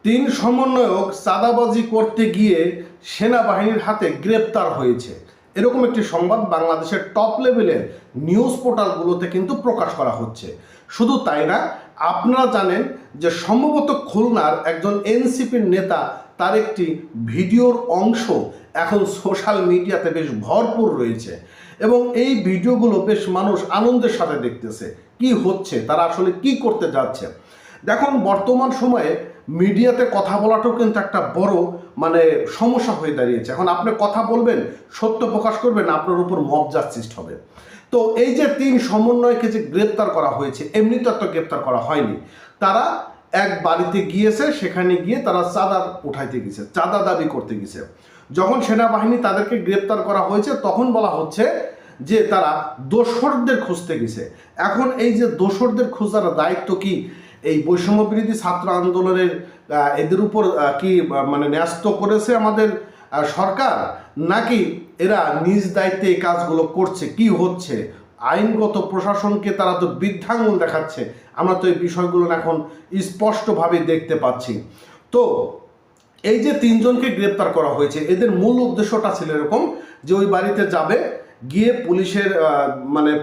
তিন সমন্বয়ক চাঁদাবাজি করতে গিয়ে সেনাবাহিনীর হাতে গ্রেপ্তার হয়েছে, এরকম একটি সংবাদ বাংলাদেশের টপ লেভেলের নিউজ পোর্টালগুলোতে কিন্তু প্রকাশ করা হচ্ছে। শুধু তাই না, আপনারা জানেন যে সম্ভবত খুলনার একজন এনসিপির নেতা, তার একটি ভিডিওর অংশ এখন সোশ্যাল মিডিয়াতে বেশ ভরপুর রয়েছে এবং এই ভিডিওগুলো বেশ মানুষ আনন্দের সাথে দেখতেছে। কি হচ্ছে, তারা আসলে কি করতে যাচ্ছে। দেখুন, বর্তমান সময়ে মিডিয়াতে কথা বলাটাও কিন্তু একটা বড় সমস্যা হয়ে দাঁড়িয়েছে। এখন আপনি কথা বলবেন, সত্য প্রকাশ করবেন, আপনার উপর মব জাস্টিস হবে। তো এই যে তিন সমন্বয়কে যে গ্রেপ্তার করা হয়েছে, এমনি তো একটা গ্রেপ্তার করা হয়নি। তারা এক বাড়িতে গিয়েছে, সেখানে গিয়ে তারা চাঁদা উঠাইতে গেছে, চাঁদা দাবি করতে গেছে। যখন সেনাবাহিনী তাদেরকে গ্রেপ্তার করা হয়েছে, তখন বলা হচ্ছে যে তারা দোসরদের খুঁজতে গেছে। এখন এই যে দোসরদের খোঁজার দায়িত্ব কি এই বৈষম্য বিরোধী ছাত্র আন্দোলনের এদের উপর কি ন্যস্ত করেছে আমাদের সরকার, নাকি এরা নিজ দায়িত্বে এই কাজগুলো করছে? কি হচ্ছে, আইনগত প্রশাসনকে তারা তো বৃদ্ধাঙ্গুল দেখাচ্ছে। আমরা তো এই বিষয়গুলো এখন স্পষ্টভাবে দেখতে পাচ্ছি। তো এই যে তিনজনকে গ্রেপ্তার করা হয়েছে, এদের মূল উদ্দেশ্যটা ছিল এরকম যে ওই বাড়িতে যাবে, গিয়ে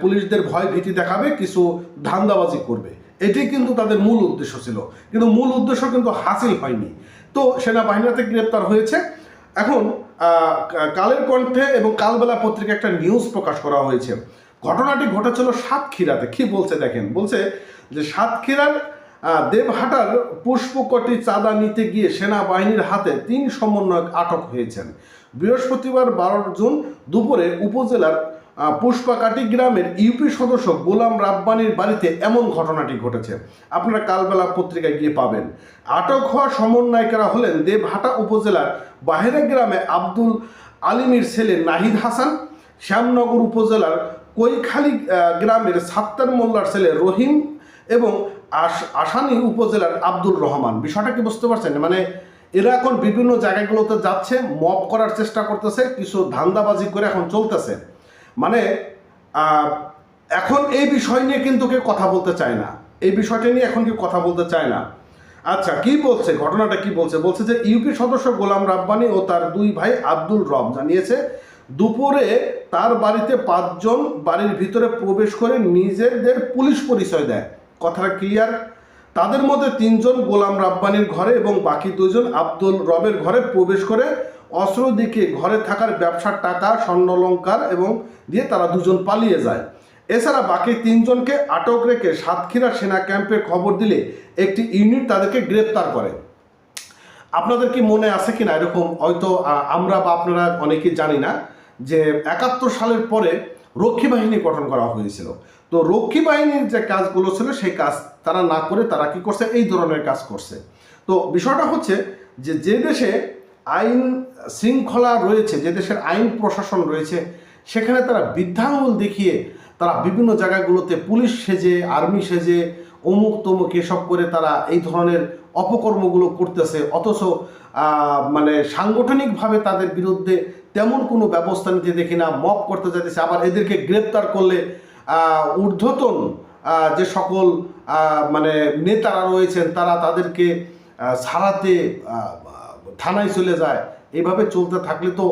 পুলিশদের ভয় ভীতি দেখাবে, কিছু ধান্দাবাজি করবে। এটাই কিন্তু তাদের মূল উদ্দেশ্য ছিল, কিন্তু মূল উদ্দেশ্য কিন্তু হাসিল হয়নি। তো সেনাবাহিনীতে গ্রেপ্তার হয়েছে। এখন কালের কণ্ঠে এবং কালবেলা পত্রিকা একটা নিউজ প্রকাশ করা হয়েছে। ঘটনাটি ঘটেছিল সাতক্ষীরাতে। কি বলছে দেখেন, বলছে যে সাতক্ষীরার দেবহাটার পুষ্পকটি চাঁদা নিতে গিয়ে সেনাবাহিনীর হাতে তিন সমন্বয়ক আটক হয়েছেন। বৃহস্পতিবার 12 জুন দুপুরে উপজেলার পুষ্পাকাটি গ্রামের ইউপি সদস্য গোলাম রাব্বানির বাড়িতে এমন ঘটনাটি ঘটেছে। আপনারা কালবেলা পত্রিকায় গিয়ে পাবেন। আটক হওয়া সমন্বয়কেরা হলেন দেবহাটা উপজেলার বাহেরা গ্রামে আব্দুল আলিমের ছেলে নাহিদ হাসান, শ্যামনগর উপজেলার কৈখালী গ্রামের সাত্তার মোল্লার ছেলে রহিম এবং আসানি উপজেলার আব্দুল রহমান। বিষয়টা কি বুঝতে পারছেন? এরা এখন বিভিন্ন জায়গাগুলোতে যাচ্ছে, মব করার চেষ্টা করতেছে, কিছু ধান্দাবাজি করে এখন চলতেছে। এখন এই বিষয় নিয়ে কিন্তু কেউ কথা বলতে চায় না, এই বিষয়টা নিয়ে এখন কেউ কথা বলতে চায় না। আচ্ছা, কি বলছে ঘটনাটা, কি বলছে? বলছে যে ইউপি সদস্য গোলাম রাব্বানি ও তার দুই ভাই আব্দুল রব জানিয়েছে, দুপুরে তার বাড়িতে 5 জন বাড়ির ভিতরে প্রবেশ করে নিজেদের পুলিশ পরিচয় দেয়। কথাটা ক্লিয়ার? তাদের মধ্যে 3 জন গোলাম রাব্বানির ঘরে এবং বাকি 2 জন আব্দুল রবের ঘরে প্রবেশ করে অস্ত্র দিকে ঘরে থাকার ব্যবসার টাকা, স্বর্ণালংকার এবং দিয়ে তারা 2 জন পালিয়ে যায়। এছাড়া বাকি 3 জনকে আটক রেখে সাতক্ষীরা সেনা ক্যাম্পে খবর দিলে একটি ইউনিট তাদেরকে গ্রেপ্তার করে। আপনাদের কি মনে আছে কিনা এরকম? হয়তো আমরা বা আপনারা অনেকেই জানি না যে 71 সালের পরে রক্ষী বাহিনী গঠন করা হয়েছিল। তো রক্ষী বাহিনীর যে কাজগুলো ছিল, সেই কাজ তারা না করে তারা কি করছে, এই ধরনের কাজ করছে। তো বিষয়টা হচ্ছে যে দেশে আইন শৃঙ্খলা রয়েছে, যে দেশের আইন প্রশাসন রয়েছে, সেখানে তারা বৃদ্ধাঙ্গুল দেখিয়ে তারা বিভিন্ন জায়গাগুলোতে পুলিশ সেজে, আর্মি সেজে, অমুক তমুক এসব করে তারা এই ধরনের অপকর্মগুলো করতেছে। অথচ সাংগঠনিকভাবে তাদের বিরুদ্ধে তেমন কোনো ব্যবস্থা নিতে দেখি না, মব করতে যাইতেছে। আবার এদেরকে গ্রেপ্তার করলে ঊর্ধ্বতন যে সকল নেতারা রয়েছেন, তারা তাদেরকে ছাড়াতে থানায় চলে যায়। এইভাবে চলতে থাকলে তো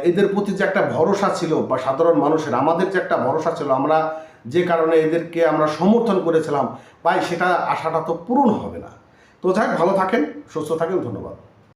এদের প্রতি যে একটা ভরসা ছিল, বা সাধারণ মানুষের আমাদের যে একটা ভরসা ছিল, আমরা যে কারণে এদেরকে আমরা সমর্থন করেছিলাম, সেটা আশাটা তো পূরণ হবে না। তো যাই, ভালো থাকেন, সুস্থ থাকেন, ধন্যবাদ।